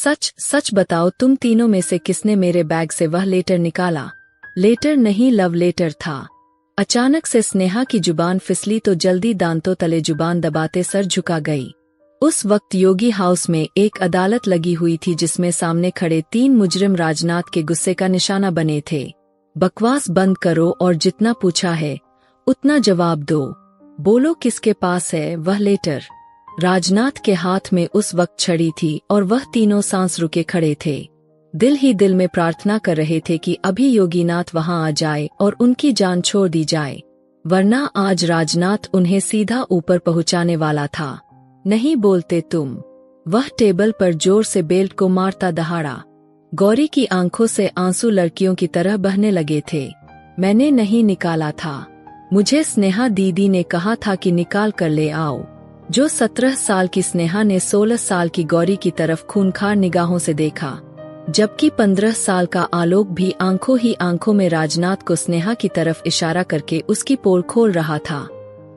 सच सच बताओ, तुम तीनों में से किसने मेरे बैग से वह लेटर निकाला? लेटर नहीं, लव लेटर था। अचानक से स्नेहा की जुबान फिसली तो जल्दी दांतों तले जुबान दबाते सर झुका गई। उस वक्त योगी हाउस में एक अदालत लगी हुई थी जिसमें सामने खड़े 3 मुजरिम राजनाथ के गुस्से का निशाना बने थे। बकवास बंद करो और जितना पूछा है उतना जवाब दो। बोलो किसके पास है वह लेटर? राजनाथ के हाथ में उस वक्त छड़ी थी और वह तीनों सांस रुके खड़े थे। दिल ही दिल में प्रार्थना कर रहे थे कि अभी योगीनाथ वहां आ जाए और उनकी जान छोड़ दी जाए, वरना आज राजनाथ उन्हें सीधा ऊपर पहुंचाने वाला था। नहीं बोलते तुम? वह टेबल पर जोर से बेल्ट को मारता दहाड़ा। गौरी की आंखों से आंसू लड़कियों की तरह बहने लगे थे। मैंने नहीं निकाला था, मुझे स्नेहा दीदी ने कहा था कि निकाल कर ले आओ। जो 17 साल की स्नेहा ने 16 साल की गौरी की तरफ खूंखार निगाहों से देखा, जबकि 15 साल का आलोक भी आंखों ही आंखों में राजनाथ को स्नेहा की तरफ इशारा करके उसकी पोल खोल रहा था।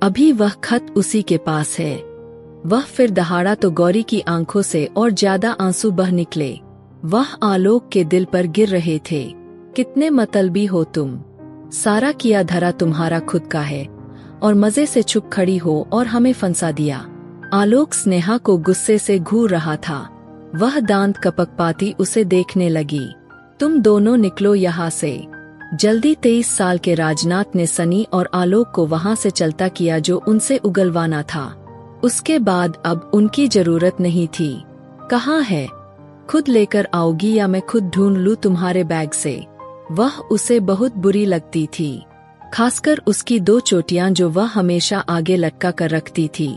अभी वह खत उसी के पास है। वह फिर दहाड़ा तो गौरी की आंखों से और ज्यादा आंसू बह निकले। वह आलोक के दिल पर गिर रहे थे। कितने मतलबी हो तुम, सारा किया धरा तुम्हारा खुद का है और मजे से चुप खड़ी हो और हमें फंसा दिया। आलोक स्नेहा को गुस्से से घूर रहा था। वह दांत कपकपाती उसे देखने लगी। तुम दोनों निकलो यहाँ से जल्दी। 23 साल के राजनाथ ने सनी और आलोक को वहाँ से चलता किया जो उनसे उगलवाना था। उसके बाद अब उनकी जरूरत नहीं थी। कहाँ है? खुद लेकर आओगी या मैं खुद ढूंढ लूं तुम्हारे बैग से? वह उसे बहुत बुरी लगती थी, खासकर उसकी 2 चोटियां जो वह हमेशा आगे लटका कर रखती थी।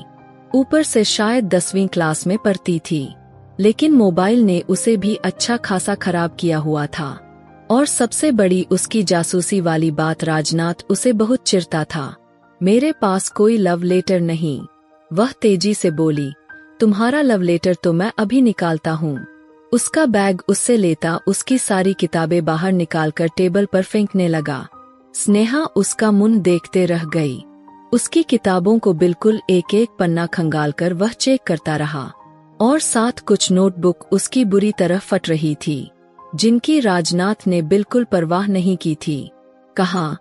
ऊपर से शायद 10वीं क्लास में पढ़ती थी, लेकिन मोबाइल ने उसे भी अच्छा खासा खराब किया हुआ था। और सबसे बड़ी उसकी जासूसी वाली बात, राजनाथ उसे बहुत चिढ़ता था। मेरे पास कोई लव लेटर नहीं, वह तेजी से बोली। तुम्हारा लव लेटर तो मैं अभी निकालता हूँ। उसका बैग उससे लेता उसकी सारी किताबें बाहर निकालकर टेबल पर फेंकने लगा। स्नेहा उसका मुंह देखते रह गई। उसकी किताबों को बिल्कुल एक एक पन्ना खंगालकर वह चेक करता रहा और साथ कुछ नोटबुक उसकी बुरी तरह फट रही थी, जिनकी राजनाथ ने बिल्कुल परवाह नहीं की थी। कहा,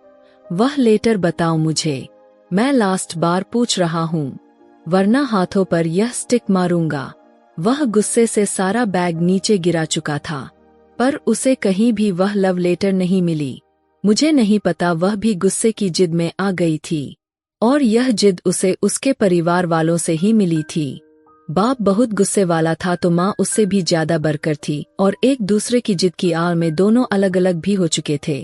वह लेटर बताओ मुझे, मैं लास्ट बार पूछ रहा हूँ, वरना हाथों पर यह स्टिक मारूंगा। वह गुस्से से सारा बैग नीचे गिरा चुका था, पर उसे कहीं भी वह लव लेटर नहीं मिली। मुझे नहीं पता, वह भी गुस्से की जिद में आ गई थी और यह जिद उसे उसके परिवार वालों से ही मिली थी। बाप बहुत गुस्से वाला था तो माँ उससे भी ज्यादा बरकर थी और एक दूसरे की जिद की आड़ में दोनों अलग अलग भी हो चुके थे।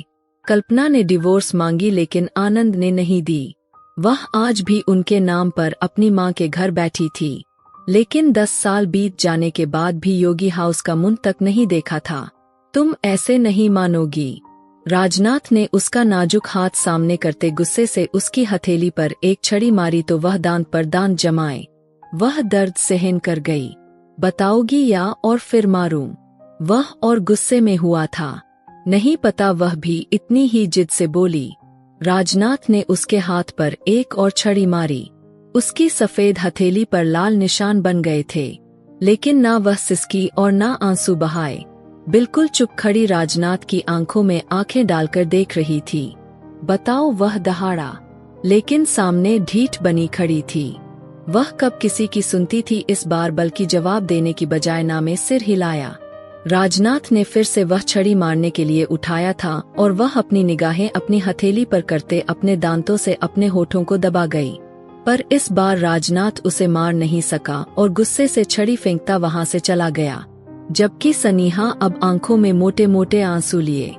कल्पना ने डिवोर्स मांगी लेकिन आनंद ने नहीं दी। वह आज भी उनके नाम पर अपनी माँ के घर बैठी थी, लेकिन 10 साल बीत जाने के बाद भी योगी हाउस का मुंह तक नहीं देखा था। तुम ऐसे नहीं मानोगी। राजनाथ ने उसका नाजुक हाथ सामने करते गुस्से से उसकी हथेली पर एक छड़ी मारी तो वह दांत पर दांत जमाए। वह दर्द सहन कर गई। बताओगी या और फिर मारूं? वह और गुस्से में हुआ था। नहीं पता, वह भी इतनी ही जिद से बोली। राजनाथ ने उसके हाथ पर एक और छड़ी मारी। उसकी सफेद हथेली पर लाल निशान बन गए थे, लेकिन ना वह सिसकी और ना आंसू बहाए। बिल्कुल चुप खड़ी राजनाथ की आंखों में आंखें डालकर देख रही थी। बताओ, वह दहाड़ा, लेकिन सामने ढीठ बनी खड़ी थी। वह कब किसी की सुनती थी इस बार, बल्कि जवाब देने की बजाय ना में सिर हिलाया। राजनाथ ने फिर से वह छड़ी मारने के लिए उठाया था और वह अपनी निगाहें अपनी हथेली पर करते अपने दांतों से अपने होठों को दबा गई। पर इस बार राजनाथ उसे मार नहीं सका और गुस्से से छड़ी फेंकता वहां से चला गया, जबकि सनीहा अब आंखों में मोटे मोटे आंसू लिए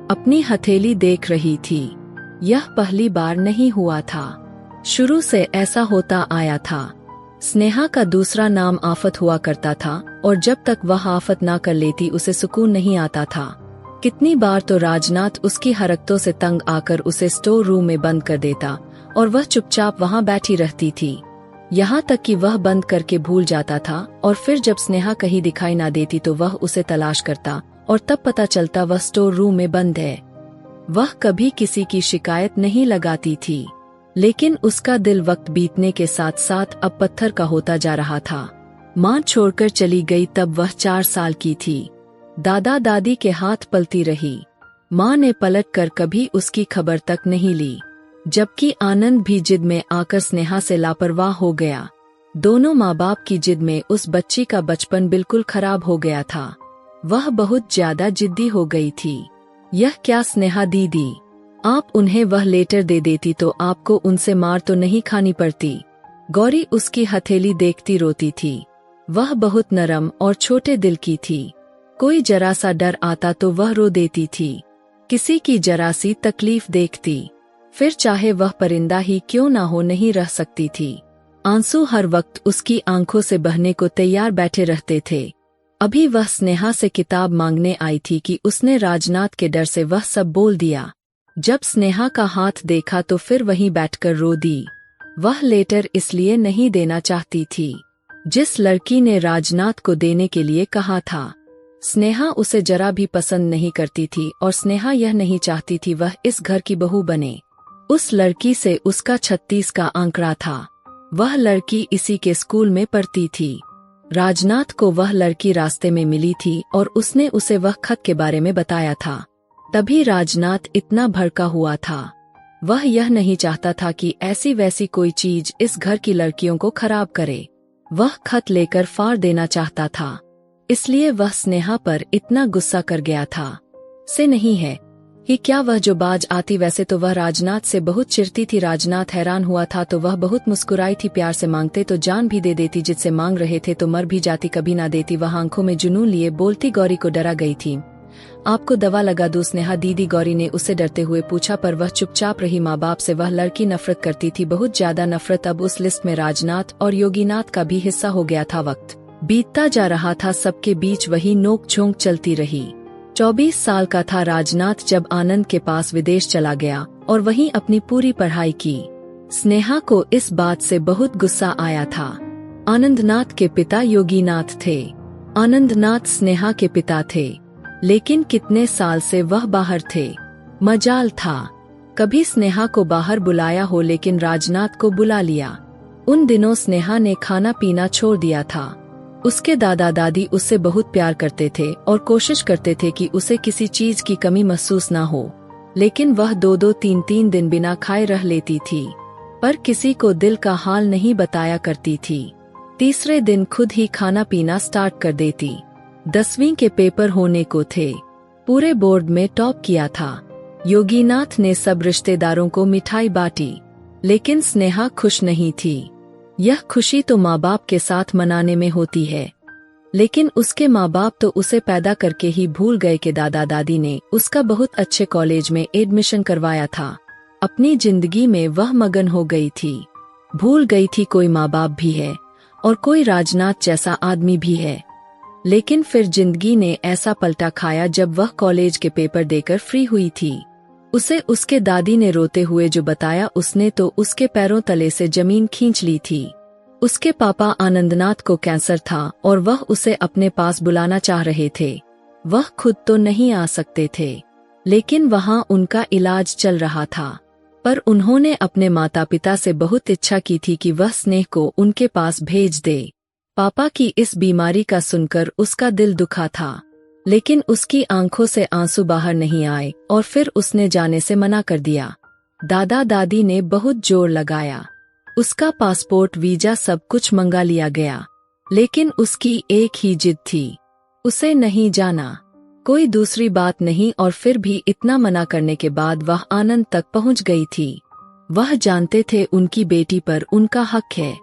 अपनी हथेली देख रही थी। यह पहली बार नहीं हुआ था, शुरू से ऐसा होता आया था। स्नेहा का दूसरा नाम आफत हुआ करता था और जब तक वह आफत ना कर लेती उसे सुकून नहीं आता था। कितनी बार तो राजनाथ उसकी हरकतों से तंग आकर उसे स्टोर रूम में बंद कर देता और वह चुपचाप वहां बैठी रहती थी, यहाँ तक कि वह बंद करके भूल जाता था। और फिर जब स्नेहा कहीं दिखाई ना देती तो वह उसे तलाश करता और तब पता चलता वह स्टोर रूम में बंद है। वह कभी किसी की शिकायत नहीं लगाती थी, लेकिन उसका दिल वक्त बीतने के साथ साथ अब पत्थर का होता जा रहा था। माँ छोड़कर चली गई तब वह 4 साल की थी। दादा दादी के हाथ पलती रही। माँ ने पलटकर कभी उसकी खबर तक नहीं ली। जबकि आनंद भी जिद में आकर स्नेहा से लापरवाह हो गया। दोनों माँ बाप की जिद में उस बच्ची का बचपन बिल्कुल खराब हो गया था। वह बहुत ज्यादा जिद्दी हो गई थी। यह क्या स्नेहा दीदी, आप उन्हें वह लेटर दे देती तो आपको उनसे मार तो नहीं खानी पड़ती। गौरी उसकी हथेली देखती रोती थी। वह बहुत नरम और छोटे दिल की थी। कोई जरा सा डर आता तो वह रो देती थी। किसी की जरा सी तकलीफ देखती, फिर चाहे वह परिंदा ही क्यों ना हो नहीं रह सकती थी। आंसू हर वक्त उसकी आंखों से बहने को तैयार बैठे रहते थे। अभी वह स्नेहा से किताब मांगने आई थी कि उसने राजनाथ के डर से वह सब बोल दिया। जब स्नेहा का हाथ देखा तो फिर वहीं बैठकर रो दी। वह लेटर इसलिए नहीं देना चाहती थी जिस लड़की ने राजनाथ को देने के लिए कहा था। स्नेहा उसे जरा भी पसंद नहीं करती थी और स्नेहा यह नहीं चाहती थी वह इस घर की बहू बने। उस लड़की से उसका 36 का आंकड़ा था। वह लड़की इसी के स्कूल में पढ़ती थी। राजनाथ को वह लड़की रास्ते में मिली थी और उसने उसे वह खत के बारे में बताया था। तभी राजनाथ इतना भड़का हुआ था। वह यह नहीं चाहता था कि ऐसी वैसी कोई चीज इस घर की लड़कियों को खराब करे। वह खत लेकर फाड़ देना चाहता था। इसलिए वह स्नेहा पर इतना गुस्सा कर गया था। से नहीं है ही क्या वह जो बाज आती, वैसे तो वह राजनाथ से बहुत चिढ़ती थी। राजनाथ हैरान हुआ था तो वह बहुत मुस्कुराई थी। प्यार से मांगते तो जान भी दे देती, जिससे मांग रहे थे तो मर भी जाती, कभी ना देती। वह आंखों में जुनून लिए बोलती गौरी को डरा गई थी। आपको दवा लगा दूं स्नेहा दीदी, गौरी ने उससे डरते हुए पूछा, पर वह चुपचाप रही। माँ बाप से वह लड़की नफरत करती थी, बहुत ज्यादा नफरत। अब उस लिस्ट में राजनाथ और योगीनाथ का भी हिस्सा हो गया था। वक्त बीतता जा रहा था, सबके बीच वही नोक झोंक चलती रही। 24 साल का था राजनाथ जब आनंद के पास विदेश चला गया और वहीं अपनी पूरी पढ़ाई की। स्नेहा को इस बात से बहुत गुस्सा आया था। आनंदनाथ के पिता योगीनाथ थे। आनंदनाथ स्नेहा के पिता थे, लेकिन कितने साल से वह बाहर थे। मजाल था कभी स्नेहा को बाहर बुलाया हो, लेकिन राजनाथ को बुला लिया। उन दिनों स्नेहा ने खाना पीना छोड़ दिया था। उसके दादा दादी उससे बहुत प्यार करते थे और कोशिश करते थे कि उसे किसी चीज की कमी महसूस ना हो, लेकिन वह 2-2, 3-3 दिन बिना खाए रह लेती थी, पर किसी को दिल का हाल नहीं बताया करती थी। तीसरे दिन खुद ही खाना पीना स्टार्ट कर देती। 10वीं के पेपर होने को थे। पूरे बोर्ड में टॉप किया था। योगीनाथ ने सब रिश्तेदारों को मिठाई बांटी, लेकिन स्नेहा खुश नहीं थी। यह खुशी तो माँ बाप के साथ मनाने में होती है, लेकिन उसके माँ बाप तो उसे पैदा करके ही भूल गए कि दादा दादी ने उसका बहुत अच्छे कॉलेज में एडमिशन करवाया था। अपनी जिंदगी में वह मगन हो गई थी। भूल गई थी कोई माँ बाप भी है और कोई राजनाथ जैसा आदमी भी है। लेकिन फिर जिंदगी ने ऐसा पलटा खाया जब वह कॉलेज के पेपर देकर फ्री हुई थी। उसे उसके दादी ने रोते हुए जो बताया, उसने तो उसके पैरों तले से जमीन खींच ली थी। उसके पापा आनंदनाथ को कैंसर था और वह उसे अपने पास बुलाना चाह रहे थे। वह खुद तो नहीं आ सकते थे, लेकिन वहाँ उनका इलाज चल रहा था। पर उन्होंने अपने माता पिता से बहुत इच्छा की थी कि वह स्नेह को उनके पास भेज दे। पापा की इस बीमारी का सुनकर उसका दिल दुखा था, लेकिन उसकी आंखों से आंसू बाहर नहीं आए और फिर उसने जाने से मना कर दिया। दादा दादी ने बहुत जोर लगाया। उसका पासपोर्ट, वीजा सब कुछ मंगा लिया गया, लेकिन उसकी एक ही जिद थी, उसे नहीं जाना। कोई दूसरी बात नहीं, और फिर भी इतना मना करने के बाद वह आनंद तक पहुंच गई थी। वह जानते थे उनकी बेटी पर उनका हक है।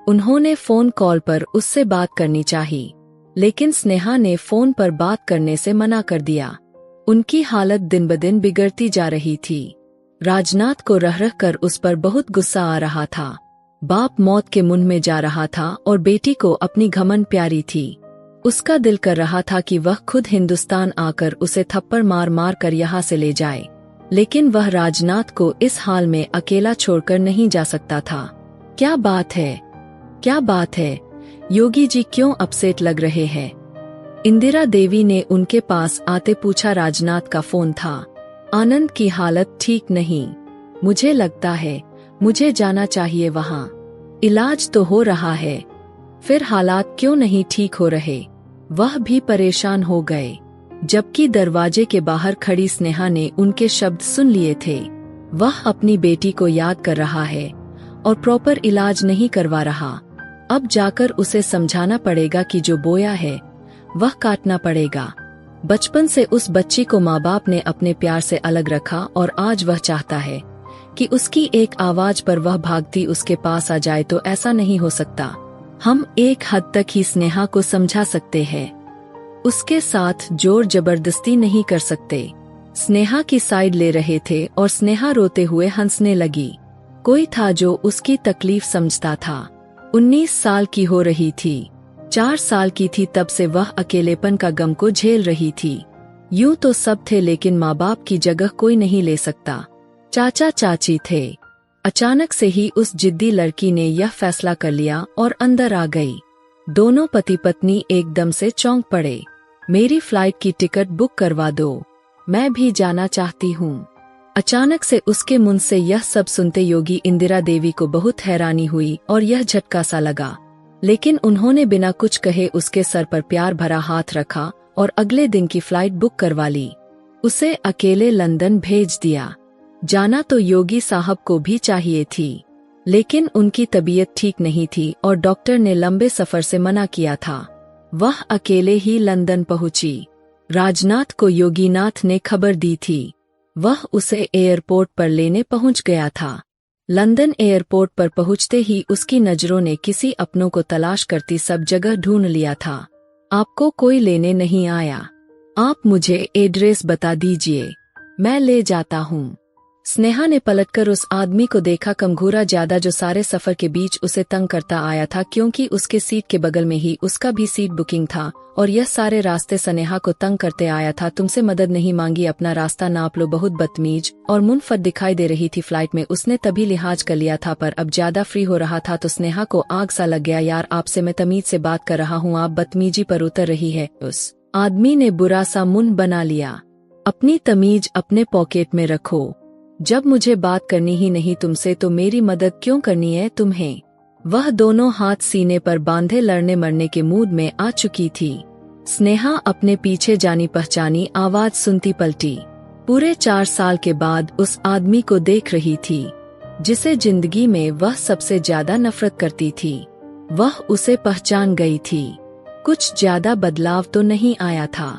उन्होंने फोन कॉल पर उससे बात करनी चाहिए, लेकिन स्नेहा ने फोन पर बात करने से मना कर दिया। उनकी हालत दिन ब दिन बिगड़ती जा रही थी। राजनाथ को रह रह कर उस पर बहुत गुस्सा आ रहा था। बाप मौत के मुंह में जा रहा था और बेटी को अपनी घमंड प्यारी थी। उसका दिल कर रहा था कि वह खुद हिंदुस्तान आकर उसे थप्पड़ मार मार कर यहाँ से ले जाए, लेकिन वह राजनाथ को इस हाल में अकेला छोड़कर नहीं जा सकता था। क्या बात है, क्या बात है? योगी जी क्यों अपसेट लग रहे हैं? इंदिरा देवी ने उनके पास आते पूछा। राजनाथ का फोन था। आनंद की हालत ठीक नहीं, मुझे लगता है मुझे जाना चाहिए वहाँ। इलाज तो हो रहा है, फिर हालात क्यों नहीं ठीक हो रहे, वह भी परेशान हो गए। जबकि दरवाजे के बाहर खड़ी स्नेहा ने उनके शब्द सुन लिए थे। वह अपनी बेटी को याद कर रहा है और प्रॉपर इलाज नहीं करवा रहा। अब जाकर उसे समझाना पड़ेगा कि जो बोया है वह काटना पड़ेगा। बचपन से उस बच्ची को माँ बाप ने अपने प्यार से अलग रखा और आज वह चाहता है कि उसकी एक आवाज पर वह भागती उसके पास आ जाए, तो ऐसा नहीं हो सकता। हम एक हद तक ही स्नेहा को समझा सकते हैं, उसके साथ जोर जबरदस्ती नहीं कर सकते। स्नेहा की साइड ले रहे थे और स्नेहा रोते हुए हंसने लगी। कोई था जो उसकी तकलीफ समझता था। 19 साल की हो रही थी, 4 साल की थी तब से वह अकेलेपन का गम को झेल रही थी। यूं तो सब थे, लेकिन माँ बाप की जगह कोई नहीं ले सकता। चाचा चाची थे। अचानक से ही उस जिद्दी लड़की ने यह फैसला कर लिया और अंदर आ गई। दोनों पति पत्नी एकदम से चौंक पड़े। मेरी फ्लाइट की टिकट बुक करवा दो, मैं भी जाना चाहती हूँ। अचानक से उसके मुंह से यह सब सुनते योगी इंदिरा देवी को बहुत हैरानी हुई और यह झटका सा लगा। लेकिन उन्होंने बिना कुछ कहे उसके सर पर प्यार भरा हाथ रखा और अगले दिन की फ्लाइट बुक करवा ली। उसे अकेले लंदन भेज दिया। जाना तो योगी साहब को भी चाहिए थी, लेकिन उनकी तबीयत ठीक नहीं थी और डॉक्टर ने लंबे सफर से मना किया था। वह अकेले ही लंदन पहुंची। राजनाथ को योगीनाथ ने खबर दी थी। वह उसे एयरपोर्ट पर लेने पहुंच गया था। लंदन एयरपोर्ट पर पहुंचते ही उसकी नजरों ने किसी अपनों को तलाश करती सब जगह ढूंढ लिया था। आपको कोई लेने नहीं आया, आप मुझे एड्रेस बता दीजिए, मैं ले जाता हूँ। स्नेहा ने पलटकर उस आदमी को देखा, कमघोरा ज्यादा, जो सारे सफर के बीच उसे तंग करता आया था, क्योंकि उसके सीट के बगल में ही उसका भी सीट बुकिंग था और यह सारे रास्ते स्नेहा को तंग करते आया था। तुमसे मदद नहीं मांगी, अपना रास्ता नाप लो। बहुत बदतमीज और मुनफरद दिखाई दे रही थी फ्लाइट में। उसने तभी लिहाज कर लिया था, पर अब ज्यादा फ्री हो रहा था तो स्नेहा को आग सा लग गया। यार, आपसे मैं तमीज से बात कर रहा हूँ, आप बदतमीजी पर उतर रही है। उस आदमी ने बुरा सा मुंह बना लिया। अपनी तमीज अपने पॉकेट में रखो। जब मुझे बात करनी ही नहीं तुमसे तो मेरी मदद क्यों करनी है तुम्हें? वह दोनों हाथ सीने पर बांधे लड़ने मरने के मूड में आ चुकी थी। स्नेहा अपने पीछे जानी पहचानी आवाज सुनती पलटी। पूरे 4 साल के बाद उस आदमी को देख रही थी जिसे जिंदगी में वह सबसे ज्यादा नफरत करती थी। वह उसे पहचान गई थी। कुछ ज्यादा बदलाव तो नहीं आया था,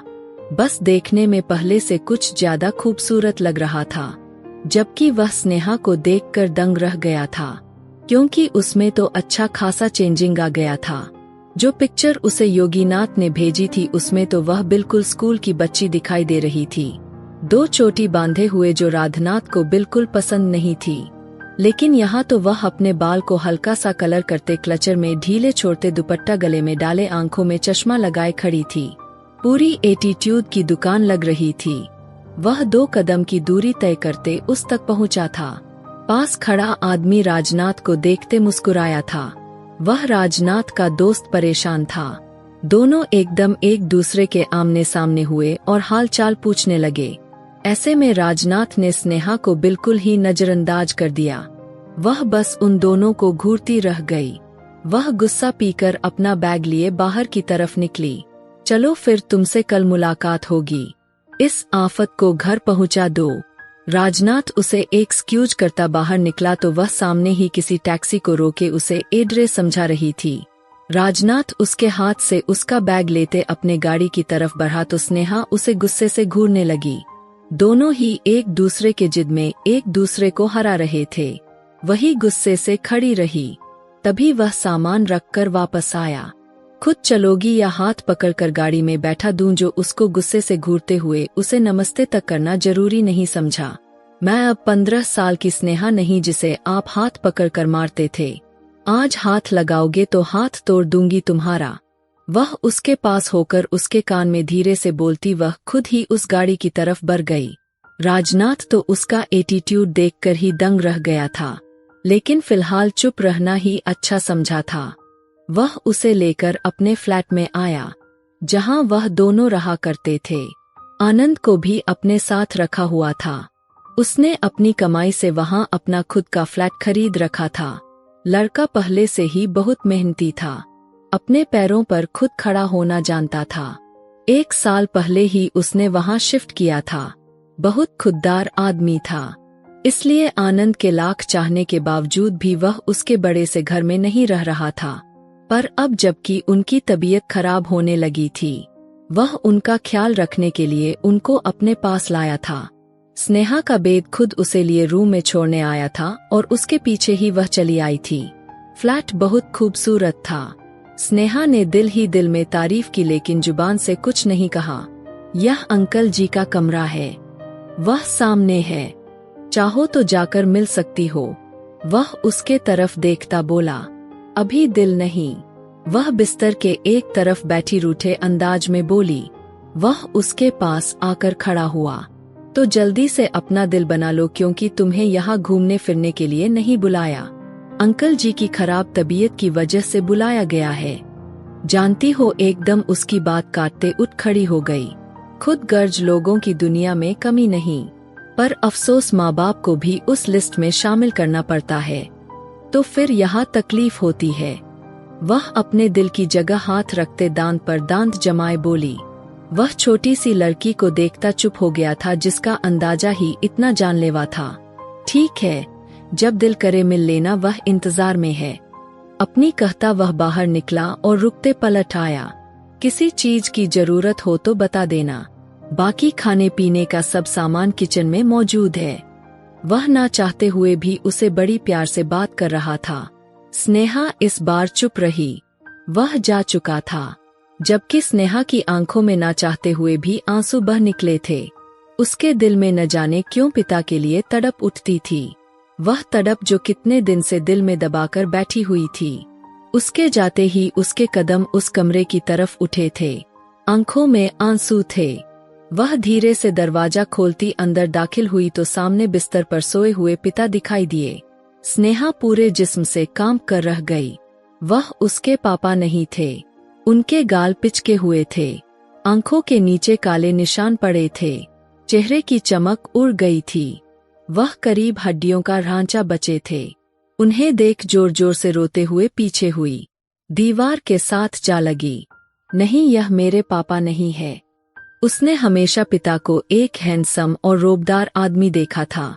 बस देखने में पहले से कुछ ज्यादा खूबसूरत लग रहा था। जबकि वह स्नेहा को देखकर दंग रह गया था, क्योंकि उसमें तो अच्छा खासा चेंजिंग आ गया था। जो पिक्चर उसे योगीनाथ ने भेजी थी उसमें तो वह बिल्कुल स्कूल की बच्ची दिखाई दे रही थी। 2 चोटी बांधे हुए, जो राधनाथ को बिल्कुल पसंद नहीं थी। लेकिन यहाँ तो वह अपने बाल को हल्का सा कलर करते, क्लचर में ढीले छोड़ते, दुपट्टा गले में डाले, आंखों में चश्मा लगाए खड़ी थी। पूरी एटीट्यूड की दुकान लग रही थी। वह 2 कदम की दूरी तय करते उस तक पहुंचा था। पास खड़ा आदमी राजनाथ को देखते मुस्कुराया था। वह राजनाथ का दोस्त परेशान था। दोनों एकदम एक दूसरे के आमने सामने हुए और हालचाल पूछने लगे। ऐसे में राजनाथ ने स्नेहा को बिल्कुल ही नजरअंदाज कर दिया। वह बस उन दोनों को घूरती रह गई। वह गुस्सा पीकर अपना बैग लिए बाहर की तरफ निकली। चलो फिर, तुमसे कल मुलाकात होगी, इस आफत को घर पहुंचा दो। राजनाथ उसे एक्सक्यूज करता बाहर निकला तो वह सामने ही किसी टैक्सी को रोके उसे एड्रेस समझा रही थी। राजनाथ उसके हाथ से उसका बैग लेते अपने गाड़ी की तरफ बढ़ा तो स्नेहा उसे गुस्से से घूरने लगी। दोनों ही एक दूसरे के जिद में एक दूसरे को हरा रहे थे। वही गुस्से से खड़ी रही। तभी वह सामान रखकर वापस आया। खुद चलोगी या हाथ पकड़कर गाड़ी में बैठा दूं? जो उसको गुस्से से घूरते हुए उसे नमस्ते तक करना जरूरी नहीं समझा। मैं अब 15 साल की स्नेहा नहीं जिसे आप हाथ पकड़कर मारते थे। आज हाथ लगाओगे तो हाथ तोड़ दूंगी तुम्हारा। वह उसके पास होकर उसके कान में धीरे से बोलती वह खुद ही उस गाड़ी की तरफ बढ़ गई। राजनाथ तो उसका एटीट्यूड देखकर ही दंग रह गया था, लेकिन फिलहाल चुप रहना ही अच्छा समझा था। वह उसे लेकर अपने फ्लैट में आया, जहां वह दोनों रहा करते थे। आनंद को भी अपने साथ रखा हुआ था। उसने अपनी कमाई से वहां अपना खुद का फ्लैट खरीद रखा था। लड़का पहले से ही बहुत मेहनती था। अपने पैरों पर खुद खड़ा होना जानता था। 1 साल पहले ही उसने वहां शिफ्ट किया था। बहुत खुददार आदमी था, इसलिए आनंद के लाख चाहने के बावजूद भी वह उसके बड़े से घर में नहीं रह रहा था। पर अब जबकि उनकी तबीयत खराब होने लगी थी, वह उनका ख्याल रखने के लिए उनको अपने पास लाया था। स्नेहा का बेद खुद उसे लिए रूम में छोड़ने आया था और उसके पीछे ही वह चली आई थी। फ्लैट बहुत खूबसूरत था। स्नेहा ने दिल ही दिल में तारीफ की, लेकिन जुबान से कुछ नहीं कहा। यह अंकल जी का कमरा है, वह सामने है, चाहो तो जाकर मिल सकती हो। वह उसके तरफ देखता बोला, अभी दिल नहीं। वह बिस्तर के एक तरफ बैठी रूठे अंदाज में बोली। वह उसके पास आकर खड़ा हुआ, तो जल्दी से अपना दिल बना लो, क्योंकि तुम्हें यहाँ घूमने फिरने के लिए नहीं बुलाया। अंकल जी की खराब तबीयत की वजह से बुलाया गया है। जानती हो, एकदम उसकी बात काटते उठ खड़ी हो गई। खुद गर्ज लोगों की दुनिया में कमी नहीं, पर अफसोस माँ बाप को भी उस लिस्ट में शामिल करना पड़ता है, तो फिर यहाँ तकलीफ होती है। वह अपने दिल की जगह हाथ रखते दांत पर दांत जमाए बोली। वह छोटी सी लड़की को देखता चुप हो गया था, जिसका अंदाजा ही इतना जानलेवा था। ठीक है, जब दिल करे मिल लेना, वह इंतजार में है। अपनी कहता वह बाहर निकला और रुकते पलट आया। किसी चीज की जरूरत हो तो बता देना, बाकी खाने पीने का सब सामान किचन में मौजूद है। वह ना चाहते हुए भी उसे बड़ी प्यार से बात कर रहा था। स्नेहा इस बार चुप रही। वह जा चुका था, जबकि स्नेहा की आंखों में ना चाहते हुए भी आंसू बह निकले थे। उसके दिल में न जाने क्यों पिता के लिए तड़प उठती थी। वह तड़प जो कितने दिन से दिल में दबाकर बैठी हुई थी। उसके जाते ही उसके कदम उस कमरे की तरफ उठे थे, आंखों में आंसू थे। वह धीरे से दरवाजा खोलती अंदर दाखिल हुई तो सामने बिस्तर पर सोए हुए पिता दिखाई दिए। स्नेहा पूरे जिस्म से कांप कर रह गई। वह उसके पापा नहीं थे। उनके गाल पिचके हुए थे, आंखों के नीचे काले निशान पड़े थे, चेहरे की चमक उड़ गई थी। वह करीब हड्डियों का ढांचा बचे थे। उन्हें देख जोर जोर से रोते हुए पीछे हुई, दीवार के साथ जा लगी। नहीं, यह मेरे पापा नहीं है। उसने हमेशा पिता को एक हैंडसम और रोबदार आदमी देखा था।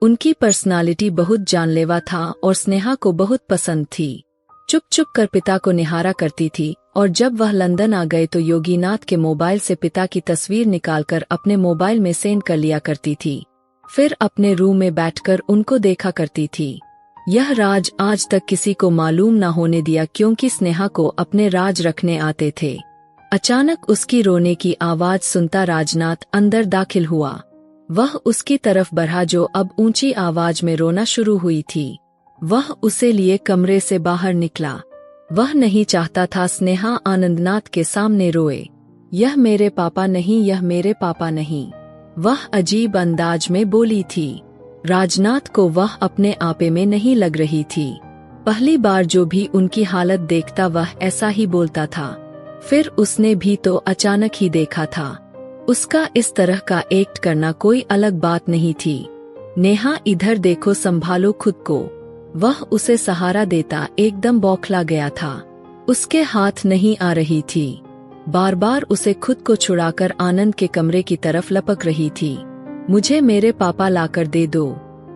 उनकी पर्सनालिटी बहुत जानलेवा था और स्नेहा को बहुत पसंद थी। चुप चुप कर पिता को निहारा करती थी, और जब वह लंदन आ गए तो योगीनाथ के मोबाइल से पिता की तस्वीर निकालकर अपने मोबाइल में सेंड कर लिया करती थी। फिर अपने रूम में बैठकर उनको देखा करती थी। यह राज आज तक किसी को मालूम न होने दिया, क्योंकि स्नेहा को अपने राज रखने आते थे। अचानक उसकी रोने की आवाज सुनता राजनाथ अंदर दाखिल हुआ। वह उसकी तरफ बढ़ा, जो अब ऊंची आवाज में रोना शुरू हुई थी। वह उसे लिए कमरे से बाहर निकला। वह नहीं चाहता था स्नेहा आनंदनाथ के सामने रोए। यह मेरे पापा नहीं, यह मेरे पापा नहीं, वह अजीब अंदाज में बोली थी। राजनाथ को वह अपने आपे में नहीं लग रही थी। पहली बार जो भी उनकी हालत देखता वह ऐसा ही बोलता था। फिर उसने भी तो अचानक ही देखा था। उसका इस तरह का एक्ट करना कोई अलग बात नहीं थी। नेहा, इधर देखो, संभालो खुद को। वह उसे सहारा देता एकदम बौखला गया था। उसके हाथ नहीं आ रही थी। बार बार उसे खुद को छुड़ाकर आनंद के कमरे की तरफ लपक रही थी। मुझे मेरे पापा लाकर दे दो,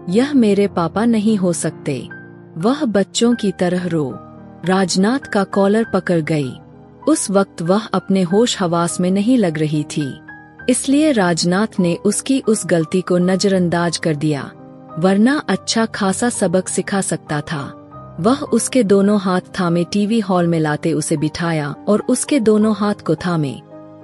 यह मेरे पापा नहीं हो सकते। वह बच्चों की तरह रो राजनाथ का कॉलर पकड़ गई। उस वक्त वह अपने होश हवास में नहीं लग रही थी, इसलिए राजनाथ ने उसकी उस गलती को नजरअंदाज कर दिया, वरना अच्छा खासा सबक सिखा सकता था। वह उसके दोनों हाथ थामे टीवी हॉल में लाते उसे बिठाया और उसके दोनों हाथ को थामे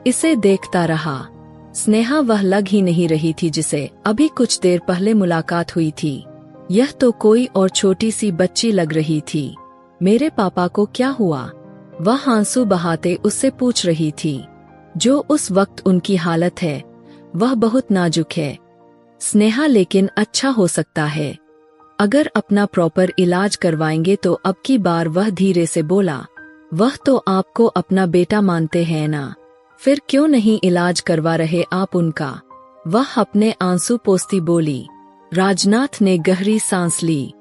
इसे देखता रहा। स्नेहा वह लग ही नहीं रही थी जिसे अभी कुछ देर पहले मुलाकात हुई थी। यह तो कोई और छोटी सी बच्ची लग रही थी। मेरे पापा को क्या हुआ? वह आंसू बहाते उससे पूछ रही थी। जो उस वक्त उनकी हालत है वह बहुत नाजुक है स्नेहा, लेकिन अच्छा हो सकता है अगर अपना प्रॉपर इलाज करवाएंगे तो। अब की बार वह धीरे से बोला, वह तो आपको अपना बेटा मानते हैं ना, फिर क्यों नहीं इलाज करवा रहे आप उनका? वह अपने आंसू पोंछती बोली। राजनाथ ने गहरी सांस ली।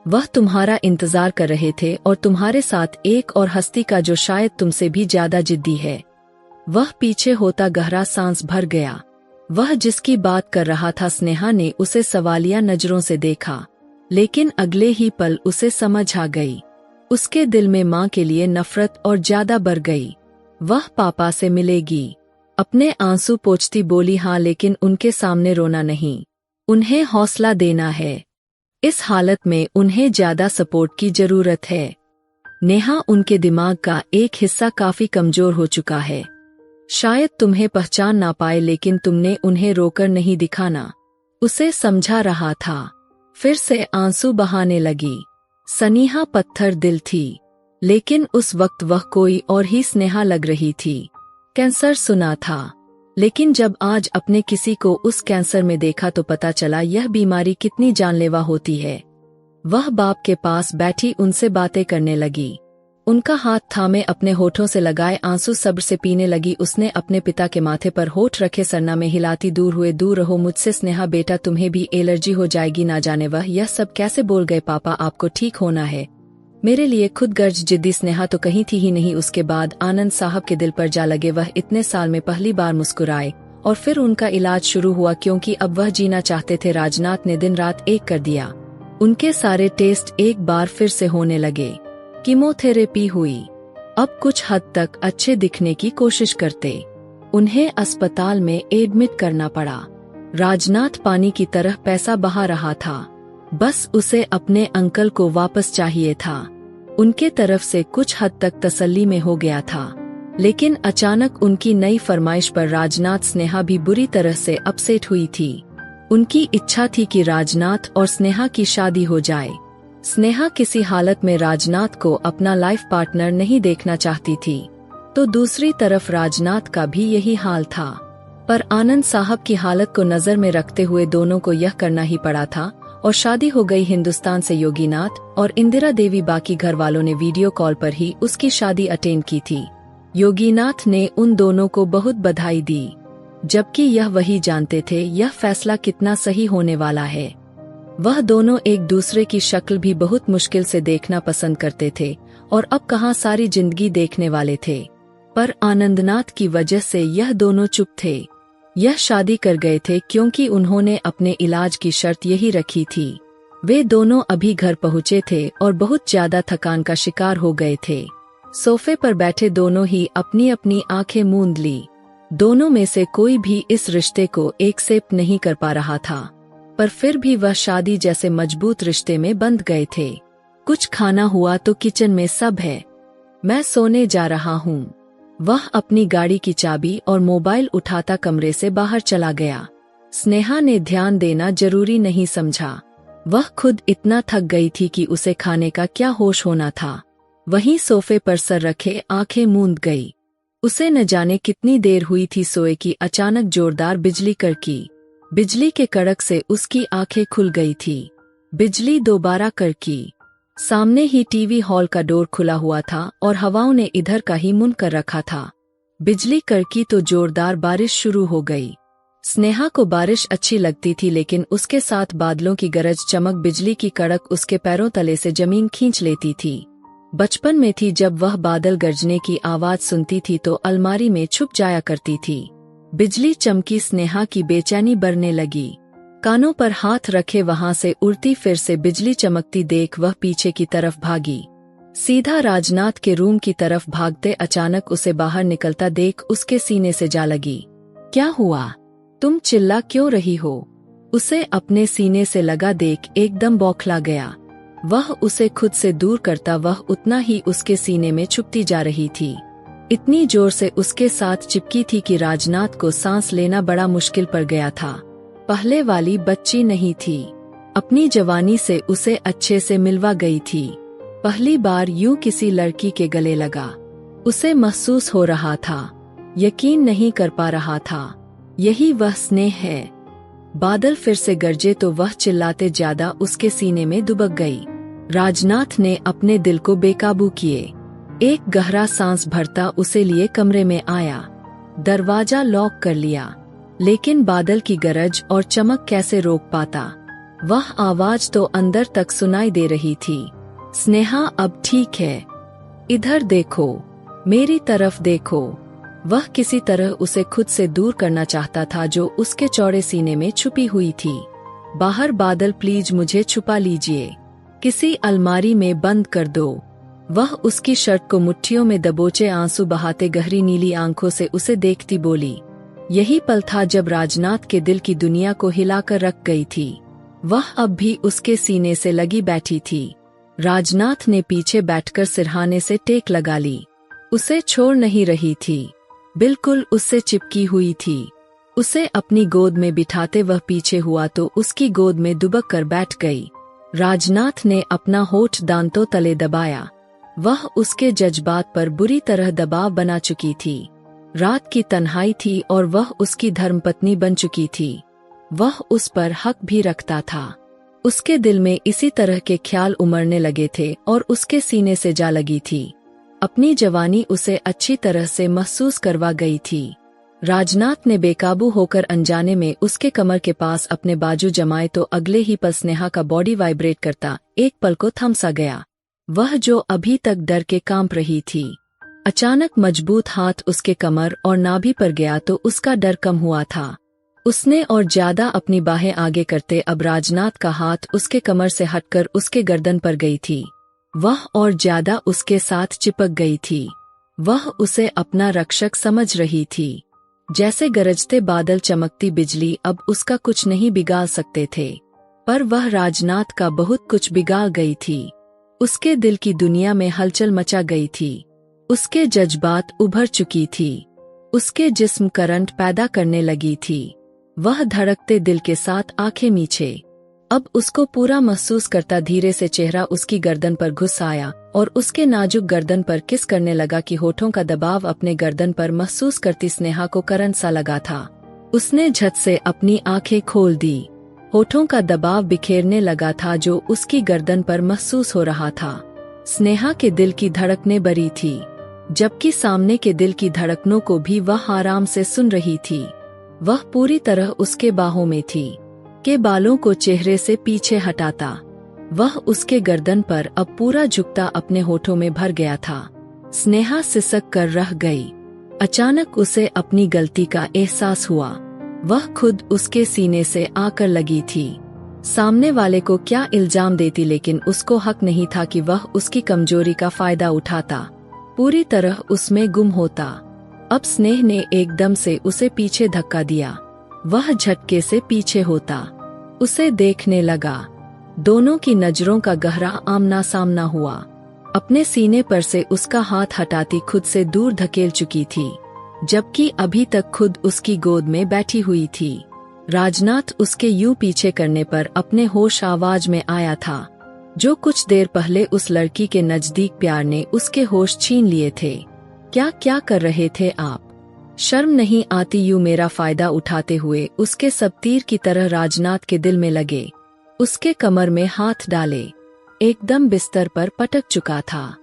वह तुम्हारा इंतजार कर रहे थे और तुम्हारे साथ एक और हस्ती का जो शायद तुमसे भी ज्यादा जिद्दी है। वह पीछे होता गहरा सांस भर गया। वह जिसकी बात कर रहा था, स्नेहा ने उसे सवालिया नजरों से देखा, लेकिन अगले ही पल उसे समझ आ गई। उसके दिल में माँ के लिए नफरत और ज्यादा बढ़ गई। वह पापा से मिलेगी। अपने आंसू पोंछती बोली, हाँ, लेकिन उनके सामने रोना नहीं, उन्हें हौसला देना है। इस हालत में उन्हें ज्यादा सपोर्ट की जरूरत है। नेहा, उनके दिमाग का एक हिस्सा काफी कमजोर हो चुका है। शायद तुम्हें पहचान ना पाए, लेकिन तुमने उन्हें रोकर नहीं दिखाना, उसे समझा रहा था। फिर से आंसू बहाने लगी। सनीहा पत्थर दिल थी, लेकिन उस वक्त वह कोई और ही स्नेहा लग रही थी। कैंसर सुना था, लेकिन जब आज अपने किसी को उस कैंसर में देखा तो पता चला यह बीमारी कितनी जानलेवा होती है। वह बाप के पास बैठी उनसे बातें करने लगी। उनका हाथ थामे अपने होठों से लगाए आंसू सब्र से पीने लगी। उसने अपने पिता के माथे पर होठ रखे सरना में हिलाती, दूर हुए, दूर रहो मुझसे स्नेहा, बेटा तुम्हें भी एलर्जी हो जाएगी। ना जाने वह यह सब कैसे बोल गए। पापा, आपको ठीक होना है, मेरे लिए खुद गर्ज जिद्दी स्नेहा तो कहीं थी ही नहीं। उसके बाद आनंद साहब के दिल पर जा लगे। वह इतने साल में पहली बार मुस्कुराए और फिर उनका इलाज शुरू हुआ, क्योंकि अब वह जीना चाहते थे। राजनाथ ने दिन रात एक कर दिया। उनके सारे टेस्ट एक बार फिर से होने लगे। कीमोथेरेपी हुई। अब कुछ हद तक अच्छे दिखने की कोशिश करते। उन्हें अस्पताल में एडमिट करना पड़ा। राजनाथ पानी की तरह पैसा बहा रहा था। बस उसे अपने अंकल को वापस चाहिए था। उनके तरफ से कुछ हद तक तसल्ली में हो गया था, लेकिन अचानक उनकी नई फरमाइश पर राजनाथ स्नेहा भी बुरी तरह से अपसेट हुई थी। उनकी इच्छा थी कि राजनाथ और स्नेहा की शादी हो जाए। स्नेहा किसी हालत में राजनाथ को अपना लाइफ पार्टनर नहीं देखना चाहती थी, तो दूसरी तरफ राजनाथ का भी यही हाल था। पर आनंद साहब की हालत को नजर में रखते हुए दोनों को यह करना ही पड़ा था और शादी हो गई हिंदुस्तान से। योगीनाथ और इंदिरा देवी, बाकी घर वालों ने वीडियो कॉल पर ही उसकी शादी अटेंड की थी। योगीनाथ ने उन दोनों को बहुत बधाई दी, जबकि यह वही जानते थे यह फैसला कितना सही होने वाला है। वह दोनों एक दूसरे की शक्ल भी बहुत मुश्किल से देखना पसंद करते थे और अब कहाँ सारी जिंदगी देखने वाले थे। पर आनंदनाथ की वजह से यह दोनों चुप थे। यह शादी कर गए थे क्योंकि उन्होंने अपने इलाज की शर्त यही रखी थी। वे दोनों अभी घर पहुँचे थे और बहुत ज्यादा थकान का शिकार हो गए थे। सोफे पर बैठे दोनों ही अपनी अपनी आंखें मूंद ली। दोनों में से कोई भी इस रिश्ते को एक्सेप्ट नहीं कर पा रहा था, पर फिर भी वह शादी जैसे मजबूत रिश्ते में बंध गए थे। कुछ खाना हुआ तो किचन में सब है, मैं सोने जा रहा हूँ। वह अपनी गाड़ी की चाबी और मोबाइल उठाता कमरे से बाहर चला गया। स्नेहा ने ध्यान देना जरूरी नहीं समझा। वह खुद इतना थक गई थी कि उसे खाने का क्या होश होना था। वहीं सोफे पर सर रखे आंखें मूंद गई। उसे न जाने कितनी देर हुई थी सोए कि अचानक जोरदार बिजली कड़की। बिजली के कड़क से उसकी आंखें खुल गई थी। बिजली दोबारा कड़की। सामने ही टीवी हॉल का डोर खुला हुआ था और हवाओं ने इधर का ही मुंह कर रखा था। बिजली कड़की तो जोरदार बारिश शुरू हो गई। स्नेहा को बारिश अच्छी लगती थी, लेकिन उसके साथ बादलों की गरज, चमक, बिजली की कड़क उसके पैरों तले से जमीन खींच लेती थी। बचपन में थी जब वह बादल गरजने की आवाज सुनती थी तो अलमारी में छुप जाया करती थी। बिजली चमकी, स्नेहा की बेचैनी बढ़ने लगी। कानों पर हाथ रखे वहां से उड़ती फिर से बिजली चमकती देख वह पीछे की तरफ भागी, सीधा राजनाथ के रूम की तरफ भागते अचानक उसे बाहर निकलता देख उसके सीने से जा लगी। क्या हुआ, तुम चिल्ला क्यों रही हो? उसे अपने सीने से लगा देख एकदम बौखला गया। वह उसे खुद से दूर करता वह उतना ही उसके सीने में छुपती जा रही थी। इतनी जोर से उसके साथ चिपकी थी कि राजनाथ को सांस लेना बड़ा मुश्किल पड़ गया था। पहले वाली बच्ची नहीं थी, अपनी जवानी से उसे अच्छे से मिलवा गई थी। पहली बार यूं किसी लड़की के गले लगा। उसे महसूस हो रहा था, यकीन नहीं कर पा रहा था, यही वह स्नेह है। बादल फिर से गरजे तो वह चिल्लाते ज्यादा उसके सीने में दुबक गई। राजनाथ ने अपने दिल को बेकाबू किए। एक गहरा सांस भरता उसे लिए कमरे में आया। दरवाजा लॉक कर लिया, लेकिन बादल की गरज और चमक कैसे रोक पाता। वह आवाज तो अंदर तक सुनाई दे रही थी। स्नेहा अब ठीक है, इधर देखो, मेरी तरफ देखो। वह किसी तरह उसे खुद से दूर करना चाहता था जो उसके चौड़े सीने में छुपी हुई थी। बाहर बादल, प्लीज मुझे छुपा लीजिए, किसी अलमारी में बंद कर दो। वह उसकी शर्ट को मुट्ठियों में दबोचे आंसू बहाते गहरी नीली आंखों से उसे देखती बोली। यही पल था जब राजनाथ के दिल की दुनिया को हिलाकर रख गई थी। वह अब भी उसके सीने से लगी बैठी थी। राजनाथ ने पीछे बैठकर सिरहाने से टेक लगा ली। उसे छोड़ नहीं रही थी, बिल्कुल उससे चिपकी हुई थी। उसे अपनी गोद में बिठाते वह पीछे हुआ तो उसकी गोद में दुबक कर बैठ गई। राजनाथ ने अपना होठ दांतों तले दबाया। वह उसके जज्बात पर बुरी तरह दबाव बना चुकी थी। रात की तन्हाई थी और वह उसकी धर्मपत्नी बन चुकी थी। वह उस पर हक भी रखता था। उसके दिल में इसी तरह के ख्याल उमड़ने लगे थे और उसके सीने से जा लगी थी। अपनी जवानी उसे अच्छी तरह से महसूस करवा गई थी। राजनाथ ने बेकाबू होकर अनजाने में उसके कमर के पास अपने बाजू जमाए तो अगले ही पल स्नेहा का बॉडी वाइब्रेट करता एक पल को थम सा गया। वह जो अभी तक डर के कांप रही थी, अचानक मजबूत हाथ उसके कमर और नाभि पर गया तो उसका डर कम हुआ था। उसने और ज्यादा अपनी बाहें आगे करते अब राजनाथ का हाथ उसके कमर से हटकर उसके गर्दन पर गई थी। वह और ज्यादा उसके साथ चिपक गई थी। वह उसे अपना रक्षक समझ रही थी। जैसे गरजते बादल, चमकती बिजली अब उसका कुछ नहीं बिगाड़ सकते थे। पर वह राजनाथ का बहुत कुछ बिगाड़ गई थी। उसके दिल की दुनिया में हलचल मचा गई थी। उसके जज्बात उभर चुकी थी। उसके जिस्म करंट पैदा करने लगी थी। वह धड़कते दिल के साथ आंखें मीचे। अब उसको पूरा महसूस करता धीरे से चेहरा उसकी गर्दन पर घुस आया और उसके नाजुक गर्दन पर किस करने लगा कि होठों का दबाव अपने गर्दन पर महसूस करती स्नेहा को करंट सा लगा था। उसने झट से अपनी आंखें खोल दी। होठों का दबाव बिखेरने लगा था जो उसकी गर्दन पर महसूस हो रहा था। स्नेहा के दिल की धड़कनें बरी थी, जबकि सामने के दिल की धड़कनों को भी वह आराम से सुन रही थी। वह पूरी तरह उसके बाहों में थी, के बालों को चेहरे से पीछे हटाता। वह उसके गर्दन पर अब पूरा झुकता अपने होठों में भर गया था। स्नेहा सिसक कर रह गई। अचानक उसे अपनी गलती का एहसास हुआ। वह खुद उसके सीने से आकर लगी थी। सामने वाले को क्या इल्जाम देती, लेकिन उसको हक नहीं था कि वह उसकी कमजोरी का फायदा उठाता, पूरी तरह उसमें गुम होता। अब स्नेह ने एकदम से उसे पीछे धक्का दिया। वह झटके से पीछे होता, उसे देखने लगा। दोनों की नजरों का गहरा आमना सामना हुआ। अपने सीने पर से उसका हाथ हटाती खुद से दूर धकेल चुकी थी, जबकि अभी तक खुद उसकी गोद में बैठी हुई थी। राजनाथ उसके यूं पीछे करने पर अपने होश आवाज में आया था। जो कुछ देर पहले उस लड़की के नजदीक प्यार ने उसके होश छीन लिए थे। क्या क्या कर रहे थे आप? शर्म नहीं आती यूं मेरा फायदा उठाते हुए? उसके सब तीर की तरह राजनाथ के दिल में लगे। उसके कमर में हाथ डाले, एकदम बिस्तर पर पटक चुका था।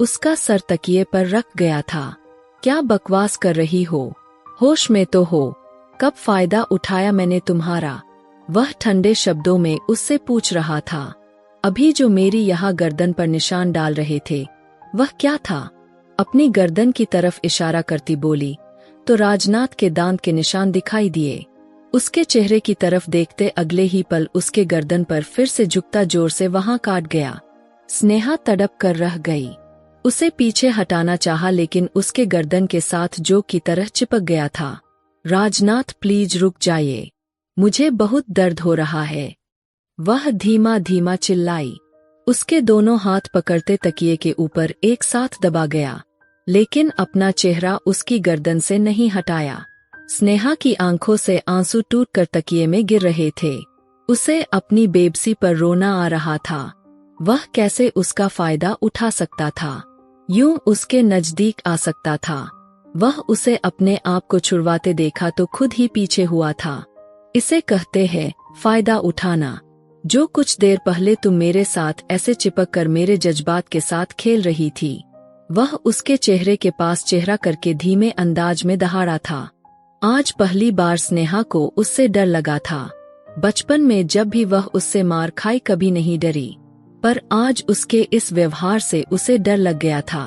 उसका सर तकिए पर रख गया था। क्या बकवास कर रही हो? होश में तो हो? कब फायदा उठाया मैंने तुम्हारा? वह ठंडे शब्दों में उससे पूछ रहा था। अभी जो मेरी यहाँ गर्दन पर निशान डाल रहे थे, वह क्या था? अपनी गर्दन की तरफ इशारा करती बोली, तो राजनाथ के दांत के निशान दिखाई दिए। उसके चेहरे की तरफ देखते अगले ही पल उसके गर्दन पर फिर से झुकता जोर से वहां काट गया। स्नेहा तड़प कर रह गई। उसे पीछे हटाना चाहा, लेकिन उसके गर्दन के साथ जोक की तरह चिपक गया था। राजनाथ प्लीज रुक जाइए, मुझे बहुत दर्द हो रहा है, वह धीमा धीमा चिल्लाई। उसके दोनों हाथ पकड़ते तकिए के ऊपर एक साथ दबा गया, लेकिन अपना चेहरा उसकी गर्दन से नहीं हटाया। स्नेहा की आंखों से आंसू टूटकर तकिए में गिर रहे थे। उसे अपनी बेबसी पर रोना आ रहा था। वह कैसे उसका फायदा उठा सकता था, यूं उसके नजदीक आ सकता था? वह उसे अपने आप को छुड़वाते देखा तो खुद ही पीछे हुआ था। इसे कहते हैं फायदा उठाना। जो कुछ देर पहले तुम मेरे साथ ऐसे चिपक कर मेरे जज्बात के साथ खेल रही थी, वह उसके चेहरे के पास चेहरा करके धीमे अंदाज में दहाड़ा था। आज पहली बार स्नेहा को उससे डर लगा था। बचपन में जब भी वह उससे मार खाई कभी नहीं डरी, पर आज उसके इस व्यवहार से उसे डर लग गया था।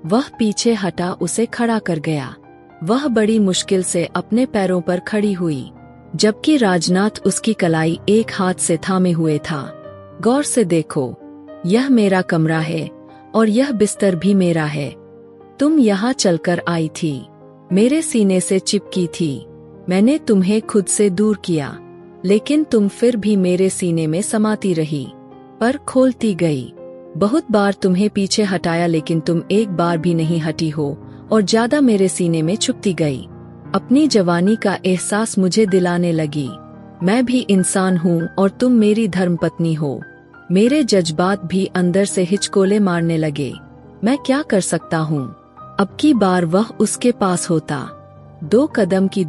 वह पीछे हटा उसे खड़ा कर गया। वह बड़ी मुश्किल से अपने पैरों पर खड़ी हुई, जबकि राजनाथ उसकी कलाई एक हाथ से थामे हुए था। गौर से देखो, यह मेरा कमरा है और यह बिस्तर भी मेरा है। तुम यहाँ चलकर आई थी, मेरे सीने से चिपकी थी। मैंने तुम्हें खुद से दूर किया, लेकिन तुम फिर भी मेरे सीने में समाती रही, पर खोलती गई। बहुत बार तुम्हें पीछे हटाया, लेकिन तुम एक बार भी नहीं हटी हो और ज्यादा मेरे सीने में छुपती गई। अपनी जवानी का एहसास मुझे दिलाने लगी। मैं भी इंसान हूँ और तुम मेरी धर्मपत्नी हो। मेरे जज्बात भी अंदर से हिचकोले मारने लगे। मैं क्या कर सकता हूँ? अब की बार वह उसके पास होता। 2 कदम की